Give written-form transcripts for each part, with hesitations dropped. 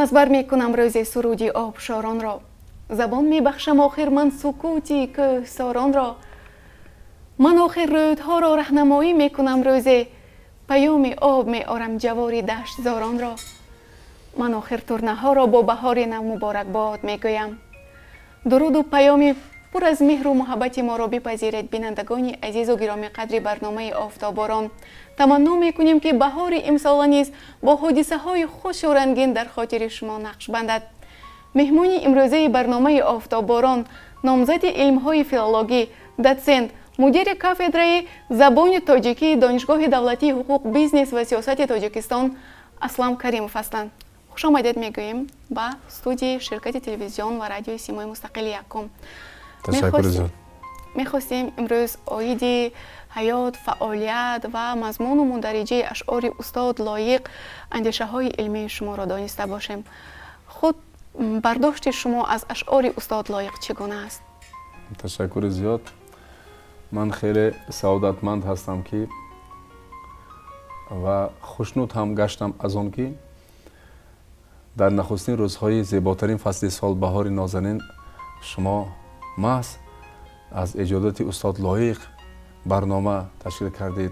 از بر می کنم روز سرودی آبشاران را. زبان می بخشم آخر من سکوتی که ساران را. من آخر رودها را رهنمایی می کنم روز پیام آب می آرم جواری دشت زاران را. من آخر ترنه ها را با بهار نو مبارک باد می گویم. درود و پیام پر از مهر و محبت ما را بپذیرید بینندگان عزیز و گرامی قدر برنامه آفتاباران. تمنا میکنیم که بهار امسال نیز با حادثه های خوش و رنگین در خاطر شما نقش بندد. مهمون امروزه برنامه آفتاباران نامزد علم های فیلولوژی، دوسنت، مدیر کافدره زبان تاجیکی دانشگاه دولتی حقوق بیزنس و سیاست تاجیکستان اسلام کریمов هستند. خوش آمدید میگوییم با استودیوی شرکت تلویزیون و رادیوی سیمای مستقل یکم. تشکر. میخواستیم امروز آیید حیات، فعالیت و مضمون و مندرجه اشعار استاد لایق اندیشه های علمی شما را دانسته باشیم. خود برداشت شما از اشعار استاد لایق چگونه است؟ تشکر زیاد. من خیلی سعادتمند هستم که و خوشنود هم گشتم از آن که در نخستین روزهای زیباترین فصل سال بهار نازنین شما محض از ایجادات استاد لایق برنامه تشکیل کردید.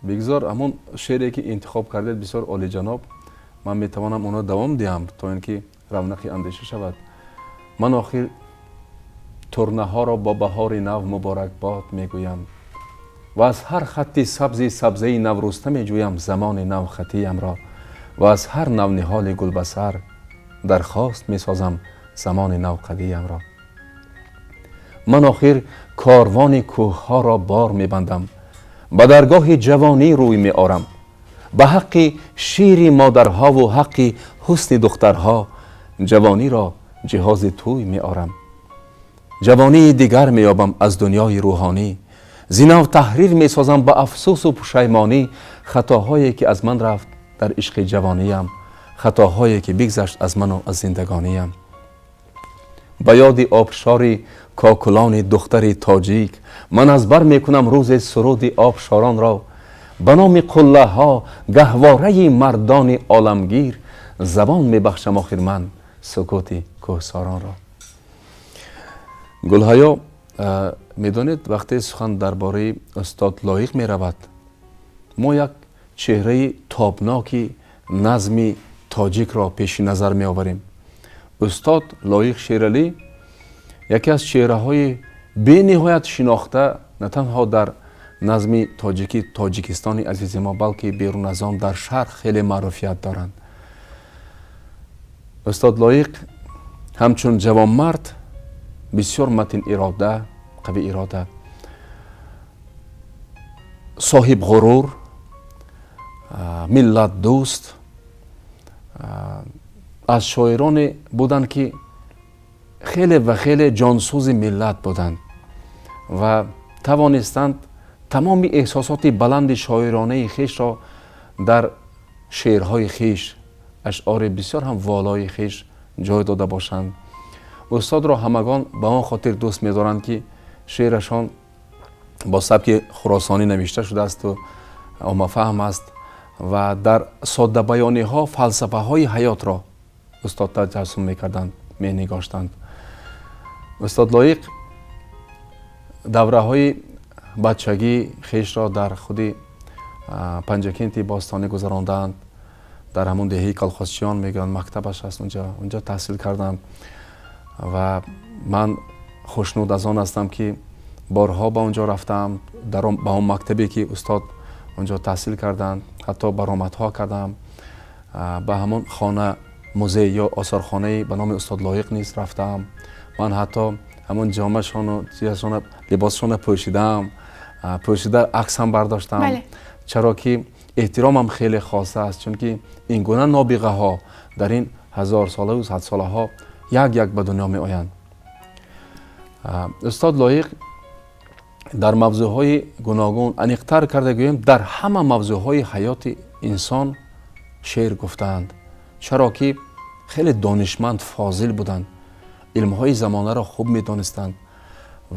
بگذار همون شعری که انتخاب کردید بسیار عالی جناب، من میتوانم اونا دوام دهم تا اینکه رونقی اندیشه شود. من آخر ترنه ها را با بهار نو مبارک باد میگویم و از هر خطی سبزه نو رسته میجویم زمان نو خطیم را و از هر نو نهال گلبسر درخواست میسازم زمان نو قدیم را. من آخر کاروان کوه ها را بار میبندم، به درگاه جوانی روی می آرم، به حق شیر مادرها و حق حسن دخترها جوانی را جهاز توی می آرم. جوانی دیگر می یابم از دنیای روحانی، زینو تحریر می سازم با افسوس و پشیمانی خطاهایی که از من رفت در عشق جوانیم، خطاهایی که بگذشت از من و از زندگانیم. به یاد آبشار کاکلان دختر تاجیک من از بر می کنم روز سرود آبشاران را. به نام قله ها گهواره مردان عالمگیر زبان می بخشم آخر من سکوت کوهساران را. گلهایا، میدانید وقتی سخن درباره استاد لایق می رود ما یک چهره تابناکی نظم تاجیک را پیش نظر می آوریم. استاد لایق شیرالی یکی از چهره های به نهایت شناخته نه تنها در نظم تاجیکستان عزیز ما بلکه بیرون از آن در شرق خیلی معروفیت دارند. استاد لایق همچون جوانمرد بسیار متین اراده، قوی اراده، صاحب غرور، ملت دوست، از شاعران بودند که خیلی و خیلی جانسوز ملت بودند و توانستند تمام احساسات بلند شاعرانه خیش را در شعرهای خیش، اشعار بسیار هم والای خیش جای داده باشند. استاد را همگان به آن خاطر دوست می‌دارند که شعرشان با سبک خراسانی نوشته شده است و عامه فهم است و در ساده بیانی ها فلسفه های حیات را استاد تجسم می‌کردند، می‌نگاشتند. استاد لایق دوره های بچگی خیش را در خود پنجکنت باستانی گذراندند. در همون دهه کالخواسیان میگن مکتبش هست، اونجا تحصیل کردم و من خوشنود از آن هستم که بارها با اونجا رفتم، با اون مکتبی که استاد اونجا تحصیل کردند حتی برآمدها کردم. به همون خانه موزه یا آثارخانه به نام استاد لایق نیز رفتم. من حتی همون جامه‌شان و لباسشان پوشیدم، عکس هم برداشتم. بله. چرا که احترامم خیلی خاصه است، چون که این گونه نابغه ها در این 1000 ساله و 100 ساله ها یک به دنیا می آیند. استاد لایق در موضوعهای گوناگون انیق‌تر کرده گویم در همه موضوعهای حیات انسان شعر گفتند، چرا که خیلی دانشمند فاضل بودند، علمهای زمانه را خوب می دانستند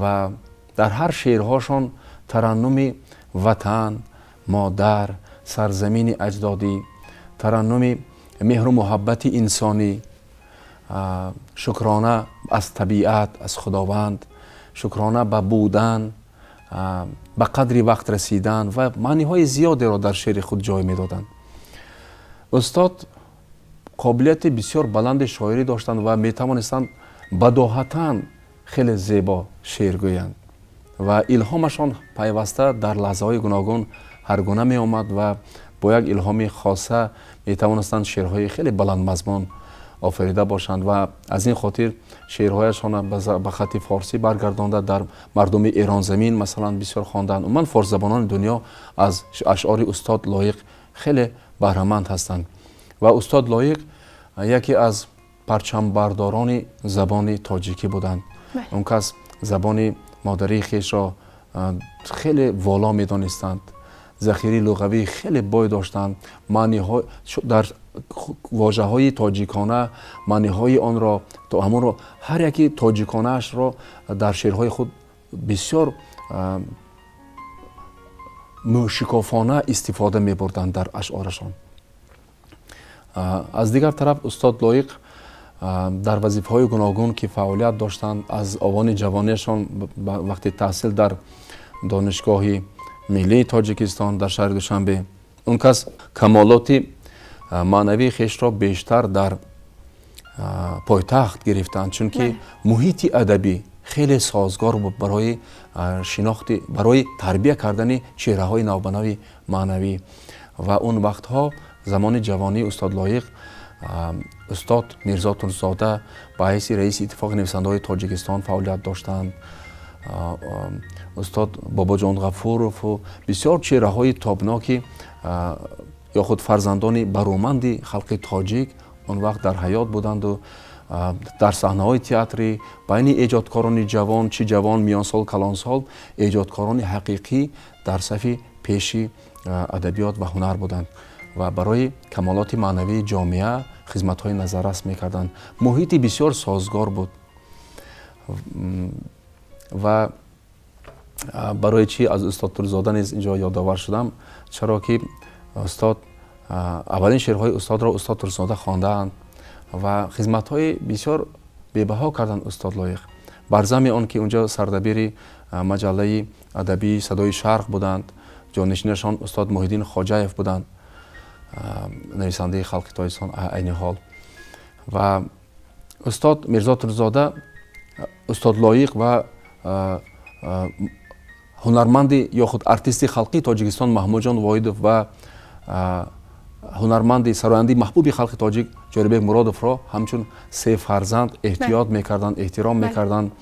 و در هر شعرهاشان ترنم وطن، مادر، سرزمین اجدادی، ترنم مهر و محبت انسانی، شکرانه از طبیعت، از خداوند، شکرانه به بودن، به قدر وقت رسیدن و معنی های زیادی را در شعر خود جای می دادند. استاد قابلیت بسیار بلند شاعری داشتند و می توانستند بداهتاً خیلی زیبا شعر گویند و الهامشان پیوسته در لحظه های گوناگون هر گونه می آمد و با یک الهام خاصه می توانستند شعرهای خیلی بلند مضمون آفریده باشند و از این خاطر شعرهایشان به خط فارسی برگردانده در مردم ایران زمین مثلا بسیار خواندند. من فارس زبانان دنیا از اشعار استاد لایق خیلی بهره‌مند هستند و استاد لایق یکی از پرچم برداران زبان تاجیکی بودند. اون کس زبان مادری خیش را خیلی والا می دانستند، ذخیره لغوی خیلی بای داشتند، معنی ها در واژه های تاجیکانه معنی های آن را همون را هر یکی تاجیکانه اش را در شعرهای خود بسیار موشکافانه استفاده می بردند در اشعارشان. از دیگر طرف استاد لایق در وظیفه های گوناگون که فعالیت داشتند از آوان جوانیشان وقتی تحصیل در دانشگاه ملی تاجیکستان در شهر دوشنبه، اون کس کمالات معنوی خیش را بیشتر در پایتخت گرفتند، چون که محیط ادبی خیلی سازگار بود برای شناخت، برای تربیت کردن چهره های نوبنوی معنوی. و اون وقتها زمان جوانی استاد لایق استاد میرزا ترزاده با حیث رئیس اتفاق نویسنده های تاجیکستان فعالیت داشتند، استاد بابا جان غفورов و بسیار چهره های تابناکی یا خود فرزندان برومند خلق تاجیک اون وقت در حیات بودند و در صحنه های تئاتری بین ایجادکاران جوان، چه جوان، میان سال، کلان سال، ایجادکاران حقیقی در صف پیشی ادبیات و هنر بودند و برای کمالات معنوی جامعه خدمت های نظررس میکردند. محیطی بسیار سازگار بود و برای چی از استاد ترزاده نیز اینجا یادآور شدم، چرا که استاد اولین شعرهای استاد را استاد ترزاده خواندند و خدمت های بسیار بی‌بها کردند استاد لایق. بر ضمن آن که اونجا سردبیر مجله ادبی صدای شرق بودند، جانشینشان استاد محیدین خواجه‌یف بودند، نویسنده خلق تاجیکستان عین حال. و استاد میرزا ترزاده، استاد لایق و هنرمند یا خود ارتیست خلقی تاجیکستان محمود جان واحدов و هنرمند سراینده محبوب خلق تاجیک جاریبек مرادов را همچون سه فرزند احتیاط میکردند، احترام میکردند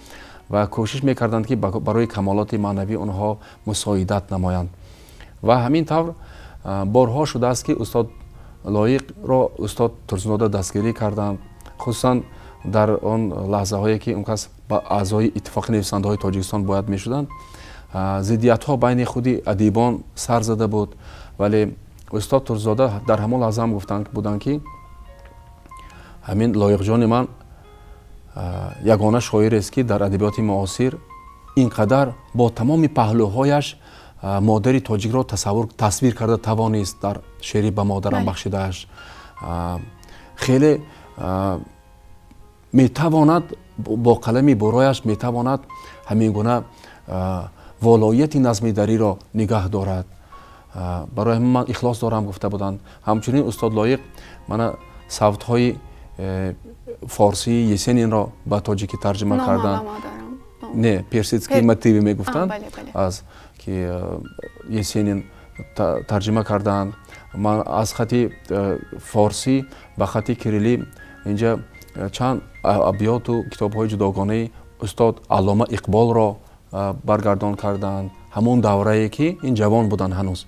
و کوشش میکردند که برای کمالات معنوی آنها مساعدت نمایند. و همین طور بارها شده است که استاد لایق را استاد ترزاده دستگیری کردند، خصوصا در آن لحظه هایی که اون کس با اعضای اتفاق نویسنده های تاجیکستان باید می شدند. ضدیت ها بین خودی ادیبان سر زده بود، ولی استاد ترزاده در همون لحظه هم گفتند بودند که همین لایق جان من یگانه شاعر است که در ادبیات معاصر اینقدر با تمام پهلوهایش مادر تاجیک را تصویر کرده توانست در شعری به مادرم بخشیدهش. خیلی میتواند با قلم برایش میتواند همین گونه ولایت نظمیداری را نگاه دارد. برای من اخلاص دارم گفته بودند. همچنین استاد لایق من صوت های فارسی یسنین را به تاجیکی ترجمه کردند. نه پرسیدسکی متیوی میگفتند از که یسنین ترجمه کردند. من از خط فارسی به خط کریلی اینجا چند ابیات و کتاب های جداگانه استاد علامه اقبال را برگردان کردند، همون دوره‌ای که این جوان بودند هنوز.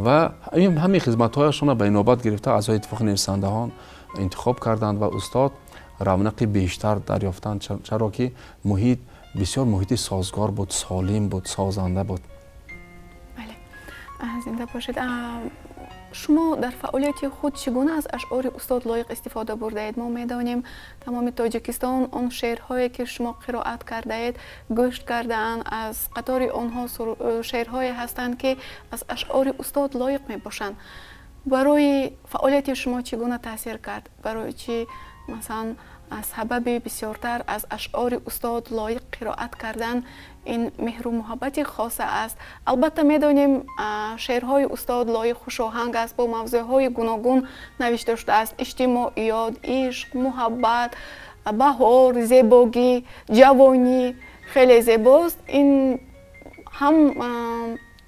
و همین خدمت هایشان را به نوبت گرفته اعضای اتفاق نویسندگان انتخاب کردند و استاد رونق بیشتر دریافتند، چرا که محیط بسیار محیط سازگار بود، سالم بود، سازنده بود. بله، زنده باشید. شما در فعالیت خود چگونه از اشعار استاد لایق استفاده برده اید؟ ما میدانیم تمام تاجیکستان آن شعرهایی که شما قرائت کرده اید گوش کردن، از قطار آنها شعرهایی هستند که از اشعار استاد لایق می باشند. барои фаъолияти шумо чӣ гуна таъсир кард? Барои чӣ масалан аз сабаби бисёртар аз ашъори устод лоиқ қироат кардан ин меҳру муҳаббати хоса аст? албатта медонем шеърҳои устод лоиқ хушоҳанг аст, бо мавзӯъҳои гуногун навишта шудааст. иҷтимоиёт, ишқ, муҳаббат, баҳор, зебогӣ, ҷавонӣ хеле зебост. Ин ҳам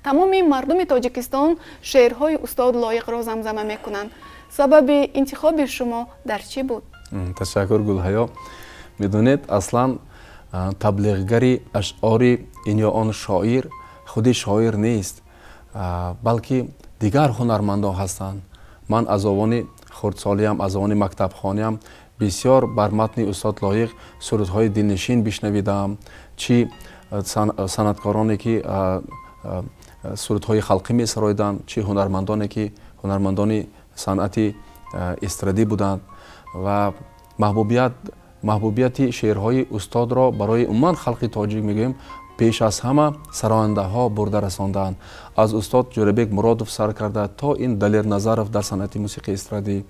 тамоми мардуми Тоҷикистон шеърҳои устод лоиқро замзама мекунанд. сабаби интихоби шумо дар чӣ буд? ташаккур Гулҳаё. Медонед, аслан таблиғгари ашъори ин ё он шоир худи шоир нест, балки дигар ҳунармандон ҳастанд. ман аз овони хурдсолиям, аз овони мактабхониям бисёр бар матни устод лоиқ сурудҳои дилнишин бишнавидаам. Чӣ санъаткороне ки сурудҳои халқӣ месароиданд, чӣ ҳунармандоне ки ҳунармандони санъати эстрадӣ буданд. ва маҳбубияти шеърҳои устодро барои умуман халқи тоҷик мегӯем пеш аз ҳама сарояндаҳо бурда расонданд. аз устод ҷӯрабек муродов сар карда то ин Далер Назаров дар санъати мусиқии эстрадӣ,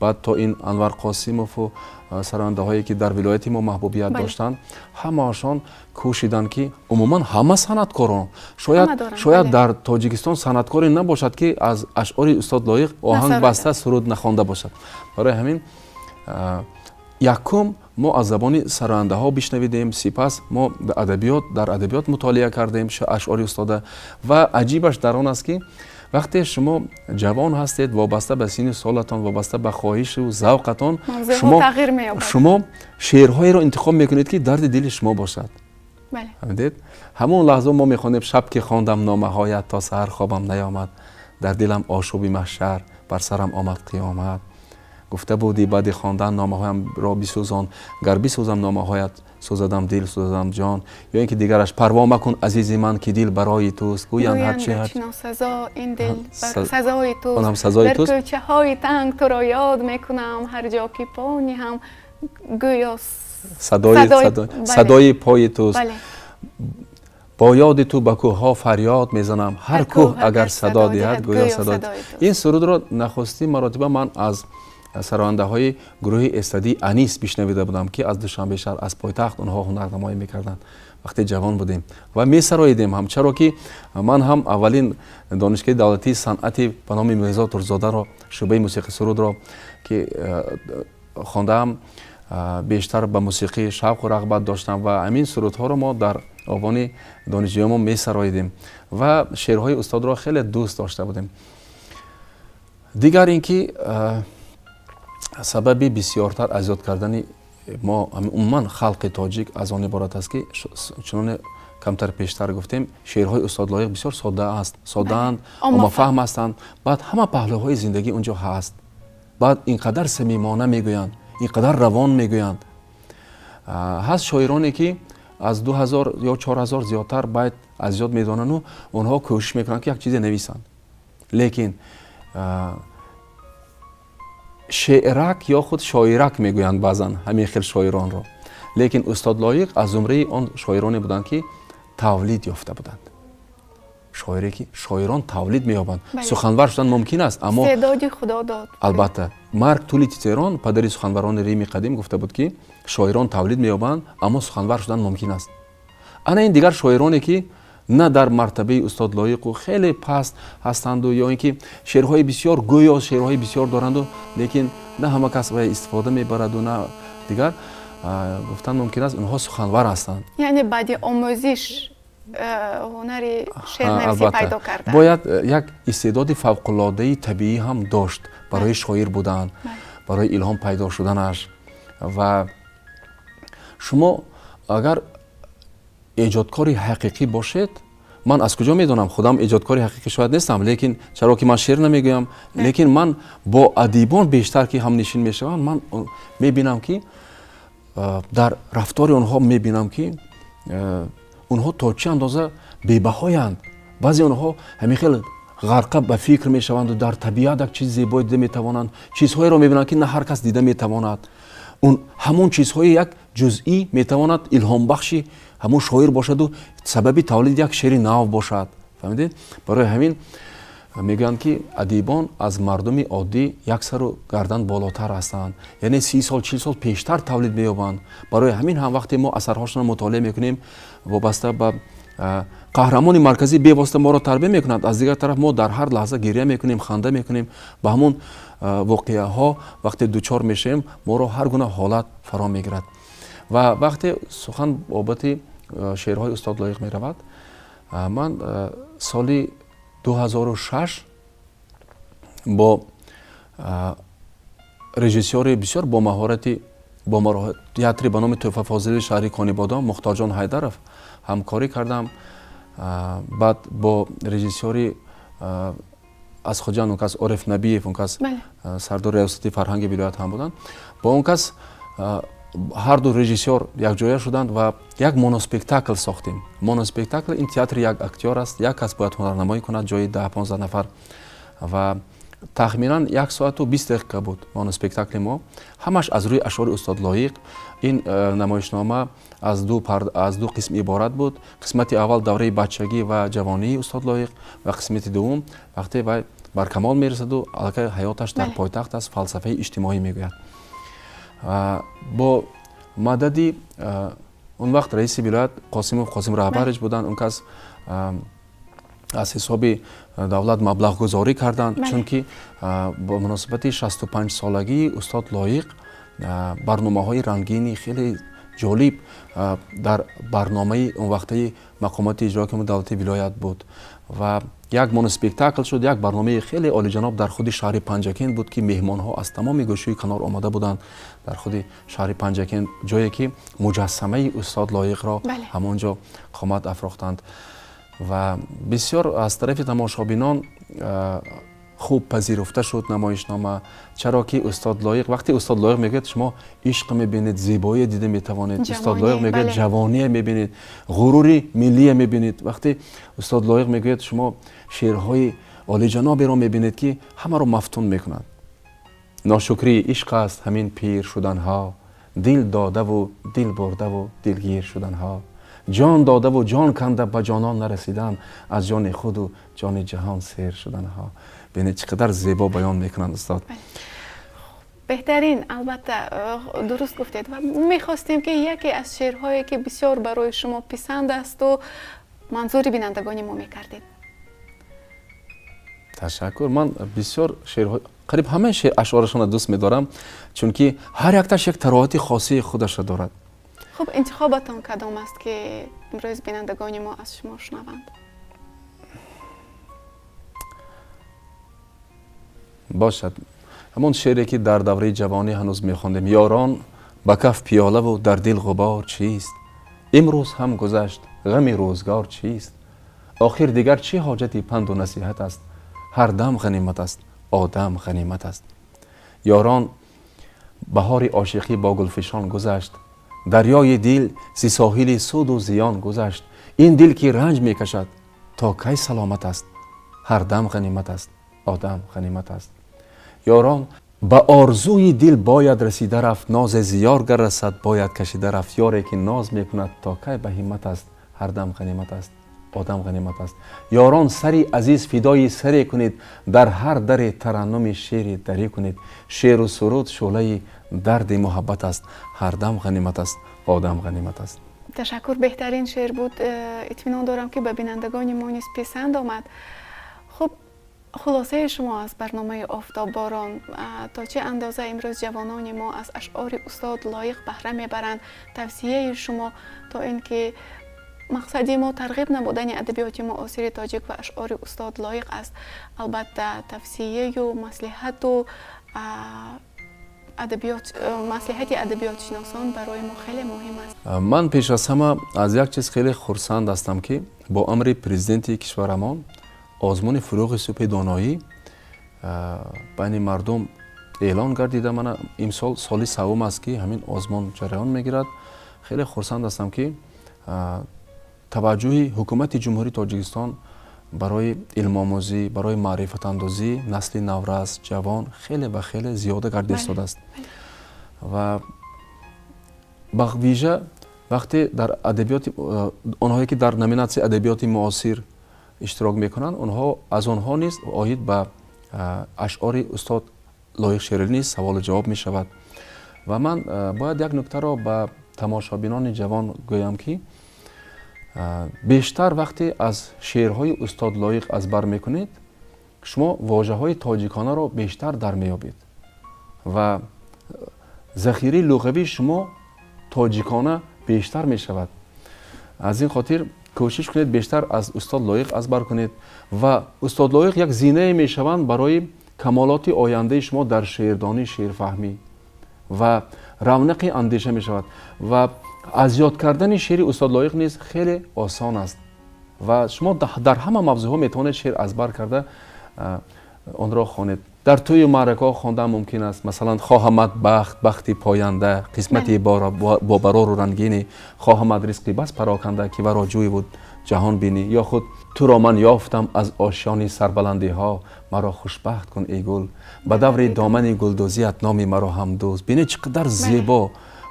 баъд то ин Анвар Қосимову сарояндаҳое ки дар вилояти мо маҳбубият доштанд, ҳамаашон кӯшиданд ки умуман ҳама санъаткорон, шояд дар Тоҷикистон санъаткоре набошад ки аз ашъори устод лоиқ оҳанг баста суруд нахонда бошад. барои ҳамин якум мо аз забони сарояндаҳо бишнавидем, сипас мо дар адабиёт мутолиа кардем ашъори устода. ва аҷибаш дар он аст ки вақте шумо ҷавон ҳастед, вобаста ба синни солатон, вобаста ба хоҳишу завқатон, шумо шеърҳоеро интихоб мекунед ки дарди дили шумо бошад. ҳамон лаҳза мо мехонем: шаб ки хондам номаҳоят, то саҳар хобам наёмад, дар дилам ошуби маҳшар, бар сарам омад қиёмат. гуфта будӣ баъди хондан номаҳоямро бисӯзон, гар бисӯзам номаҳоят, сӯзадам дил, сӯзадам ҷон. ё ин ки дигараш: парво макун азизи ман ки дил барои туст, гӯянд ҳарчи сазо ин дил сазои туст, дар кӯчаҳои танг туро ёд мекунам, ҳар ҷо ки по ниҳам гӯё садои пои туст. бо ёди ту ба кӯҳҳо фарёд мезанам, ҳар кӯҳ агар садо диҳад гӯё садои туст. ин сурудро нахустин маротиба ман аз сарояндаҳои гурӯҳи эстрадӣ Анис бишнавида будам ки аз Душанбешаҳр, аз пойтахт онҳо ҳунарнамоӣ мекарданд вақте ҷавон будем ва месароидем ҳам. чаро ки ман ҳам аввалин донишгоҳи давлатии санъати ба номи Мирзо Турзодаро, шӯъбаи мусиқи сурудро ки хондаам, бештар ба мусиқӣ шавқу рағбат доштам ва ҳамин сурудҳоро мо дар овони донишҷӯёмон месароидем ва шеърҳои устодро хеле дӯст дошта будем. дигар ин ки сабаби бисёртар азёд кардани мо умуман халқи тоҷик аз он иборат аст ки чуноне камтар пештар гуфтем, шеърҳои устод лоиқ бисёр соддаанд, оммафаҳм ҳастанд. баъд ҳама паҳлӯҳои зиндагӣ он ҷо ҳаст. баъд инқадар самимона мегӯянд, инқадар равон мегӯянд. ҳаст шоироне ки аз 2000 ё 4000 зиёдтар байт аз ёд медонанду онҳо кӯшиш мекунанд ки як чизе нависанд. лекин шеърак ё худ шоирак мегӯянд баъзан ҳамин хел шоиронро. лекин устод лоиқ аз зумраи он шоироне буданд ки тавлид ёфта буданд. шоире ки шоирон тавлид меёбанд. суханвар шудан мумкин аст, аммо истеъдоди худо дод. албатта Марк Тулли Цицерон, падари суханварони Рими қадим, гуфта буд ки шоирон тавлид меёбанд, аммо суханвар шудан мумкин аст. ана ин дигар шоироне ки на дар мартабаи устод лоиқу хеле паст ҳастанду ё ин ки шеърҳои бисёр гӯё шеърҳои бисёр доранду лекин на ҳама кас ба истифода мебараду на дигар, гуфтан мумкин аст онҳо суханвар ҳастанд. яъне баъди омӯзиш ҳунари шеърнависӣ пайдо кардан. бояд як истеъдоди фавқулодаи табиӣ ҳам дошт барои шоир будан, барои илҳом пайдо шуданаш. ва шумо агар эҷодкори ҳақиқӣ бошед, ман аз куҷо медонам, худам эҷодкори ҳақиқӣ шояд нестам, лекин чаро ки ман шеър намегӯям, лекин ман бо адибон бештар ки ҳамнишин мешавам, ман мебинам ки дар рафтори онҳо мебинам ки онҳо то чӣ андоза бебаҳоянд. баъзе онҳо ҳамин хел ғарқа ба фикр мешаванду дар табиат як чизи зебои дида метавонанд, чизҳоеро мебинанд ки на ҳар кас дида метавонад. ҳамон чизҳои як ҷузъӣ метавонад илҳомбахши ҳамон шоир бошаду сабаби тавлиди як шеъри нав бошад. фаҳмидед? барои ҳамин мегӯянд ки адибон аз мардуми оддӣ як сару гардан болотар ҳастанд, яъне 30 сол 40 сол пештар тавлид меёбанд. Барои ҳамин ҳам вақте мо асарҳошонро мутолиа мекунем, вобаста ба қаҳрамони марказӣ бевосита моро тарбия мекунад, аз дигар тараф мо дар ҳар лаҳза гирья мекунем, ханда мекунем, ба ҳамон воқеаҳо вақте дучор мешавем моро ҳар гуна ҳолат фаро мегирад. Ва вақте сухан бобати шеърҳои устод Лоиқ меравад, ман соли 2006 бо режиссёри бисёр бо маҳорати театри ба номи Тӯҳфа Фозили шаҳри Конибодон Мухторҷон Ҳайдаров ҳамкорӣ кардам. Баъд бо режиссёри аз хуҷан он кас Ориф Набиев, он кас сардори риёсати фарҳанги вилоят ҳам буданд. Бо он кас ҳар ду режиссёр якҷоя шуданд ва як моноспектакл сохтем. Моноспектакл ин театри як актёр аст, як кас бояд ҳунарнамоӣ кунад ҷои 10-15 нафар ва тахминан 1 соату 20 дақиқа буд моноспектакли мо. Ҳамаш аз рӯи ашъори устод Лоиқ. Ин намоишнома аз ду қисм иборат буд. Қисмати аввал давраи бачагӣ ва ҷавонии устод Лоиқ ва қисмати дуввум вақте вай бар камол мерасаду аллакай ҳаёташ дар пойтахт аст, фалсафаи иҷтимоӣ мегӯяд. Бо мадади он вақт раиси вилоят Қосим Раҳбарич буданд. Он кас аз ҳисоби давлат маблағгузорӣ карданд, чунки бо муносибати 65 солагии устод Лоиқ барномаҳои рангини хеле ҷолиб дар барномаи он вақтаи мақомоти иҷрои давлати вилоят буд ва як моноспектакл шуд, як барномаи хеле олиҷаноб дар худи шаҳри Панҷакент буд ки меҳмонҳо аз тамоми гӯшаи канор омада буданд дар худи шаҳри Панҷакент, ҷое ки муҷассамаи устод Лоиқро ҳамон ҷо қомат афрохтанд ва бисёр аз тарафи тамошобинон хуб пазируфта шуд намоишнома. Чаро ки устод Лоиқ, вақте устод Лоиқ мегӯяд шумо ишқ мебинед, зебоие дида метавонед, устод Лоиқ мегӯяд ҷавоние мебинед, ғурури миллие мебинед, вақте устод Лоиқ мегӯяд шумо шеърҳои олиҷаноберо мебинед ки ҳамаро мафтун мекунад. Ношукрии ишқ аст ҳамин пир шуданҳо, дил додаву дил бурдаву дилгир шуданҳо, ҷон додаву ҷон канда ба ҷонон нарасидан, аз ҷони худу ҷони ҷаҳон сер шуданҳо. бинед чӣ қадар зебо баён мекунанд устод. беҳтарин, албатта дуруст гуфтед ва мехостем ки яке аз шеърҳое ки бисёр барои шумо писанд асту манзури бинандагони мо мекардед. ташаккур. Ман бисёр шеърҳо қариб ҳамаи ашъорашонро дӯст медорам, чунки ҳар якташ як тароати хосии худашро дорад. хуб, интихоботон кадом аст ки имрӯз бинандагони мо аз шумо шунаванд? бошад, ҳамон шеъре ки дар давраи ҷавонӣ ҳанӯз мехондем: ёрон ба каф пиёлаву дар дил ғубор чист, имрӯз ҳам гузашт ғами рӯзгор чист, охир дигар чӣ ҳоҷати панду насиҳат аст, ҳар дам ғанимат аст, одам ғанимат аст. ёрон баҳори ошиқӣ бо гулфишон гузашт, дарёи дил зи соҳили суду зиён гузашт, ин дил ки ранҷ мекашад то кай саломат аст, ҳар дам ғанимат аст, одам ғанимат аст. ёрон ба орзуи дил бояд расида рафт, нозе зиёр гар расад бояд кашида рафт, ёре ки ноз мекунад то кай ба ҳиммат аст, ҳар дам ғанимат аст, одам ғанимат аст. ёрон сари азиз фидои саре кунед, дар ҳар даре тараннуми шеъри дарӣ кунед, шеъру суруд шӯълаи дарди муҳаббат аст, ҳар дам ғанимат аст, одам ғанимат аст. ташаккур, беҳтарин шеър буд. итминон дорам ки ба бинандагони мо низ писанд омад. хуб, хулосаи шумо аз барномаи Офтобборон, то чӣ андоза имрӯз ҷавонони мо аз ашъори устод Лоиқ баҳра мебаранд? Тавсияи шумо то ин ки мақсади мо тарғиб намудани адабиёти муосири тоҷик ва ашъори устод Лоиқ аст. Албатта тавсияю маслиҳату маслиҳати адабиётшиносон барои мо хеле муҳим аст. ман пеш аз ҳама аз як чиз хеле хурсанд ҳастам ки бо амри президенти кишварамон озмуни фурӯғи субҳи доноӣ байни мардум эълон гардида. Мана имсол соли савум аст ки ҳамин озмун ҷараён мегирад. хеле хурсанд ҳастам ки таваҷҷӯҳи ҳукумати ҷумҳурии Тоҷикистон барои илмомӯзӣ, барои маърифатандозӣ насли наврас, ҷавон хеле ва хеле зиёда гардид истодааст. ва ба вижа вақте дар адабиёти онҳое ки дар номинатсияи адабиёти муосир иштирок мекунанд, аз онҳо низ оид ба ашъори устод Лоиқ Шералӣ низ саволу ҷавоб мешавад. Ва ман бояд як нуктаро ба тамошобинони ҷавон гӯям ки бештар вақте аз шеърҳои устод Лоиқ аз бар мекунед, шумо вожаҳои тоҷиконаро бештар дар меёбед ва захираи луғавии шумо тоҷикона бештар мешавад. аз ин хотир кӯшиш кунед бештар аз устод Лоиқ аз бар кунед ва устод Лоиқ як зинае мешаванд барои камолоти ояндаи шумо дар шеърдонӣ, шеърфаҳмӣ ва равнақи андеша мешавад. ва аз ёд кардани шеъри устод Лоиқ низ хеле осон аст ва шумо дар ҳама мавзӯъҳо метавонед шеър аз бар карда онро хонед. дар тӯю маъракаҳо хондан мумкин аст. Масалан, хоҳамад бахт, бахти поянда, қисмати бобарору рангини, хоҳамад ризқи бас пароканда, ки варо ҷӯй буд ҷаҳон бинӣ, ё худ туро ман ёфтам аз ошёни сарбаландиҳо, маро хушбахт кун эй гул, ба даври домани гулдӯзият номи маро ҳамдӯз. Бинед чӣ қадар зебо.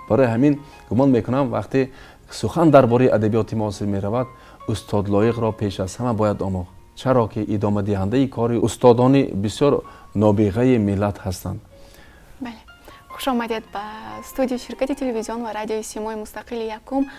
барои ҳамин гумон мекунам вақте сухан дар бораи адабиёти муосир меравад, устод Лоиқро пеш аз ҳама бояд омӯхт. чаро ки идомадиҳандаи кори устодони бисёр нобиғаи миллат ҳастанд. бале, хуш омадед ба студияи ширкати телевизион ва радиои Симои Мустақили Якум.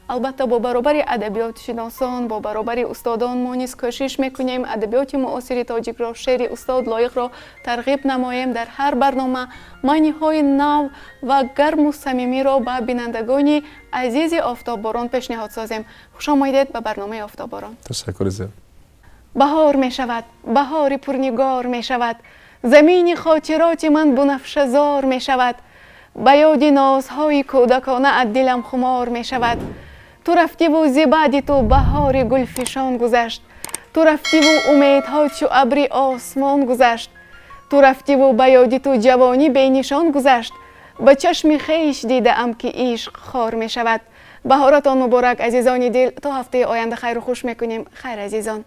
албатта бо баробари адабиётшиносон, бо баробари устодон мо низ кӯшиш мекунем адабиёти муосири тоҷикро, шеъри устод Лоиқро тарғиб намоем. дар ҳар барнома маъниҳои нав ва гарму самимиро ба бинандагони азизи Офтобборон пешниҳод созем. хуш омадед ба барномаи Офтобборон. ташаккури зиёд. баҳор мешавад, баҳори пурнигор мешавад, замини хотироти ман бунафшазор мешавад, ба ёди нозҳои кӯдаконаат дилам хумор мешавад. ту рафтиву зи баъди ту баҳори гулфишон гузашт, ту рафтиву умедҳо чу абри осмон гузашт, ту рафтиву ба ёди ту ҷавонӣ бенишон гузашт, ба чашми хеш дидаам ки ишқ хор мешавад. баҳоратон муборак азизони дил. то ҳафтаи оянда хайру хуш мекунем. хайр азизон.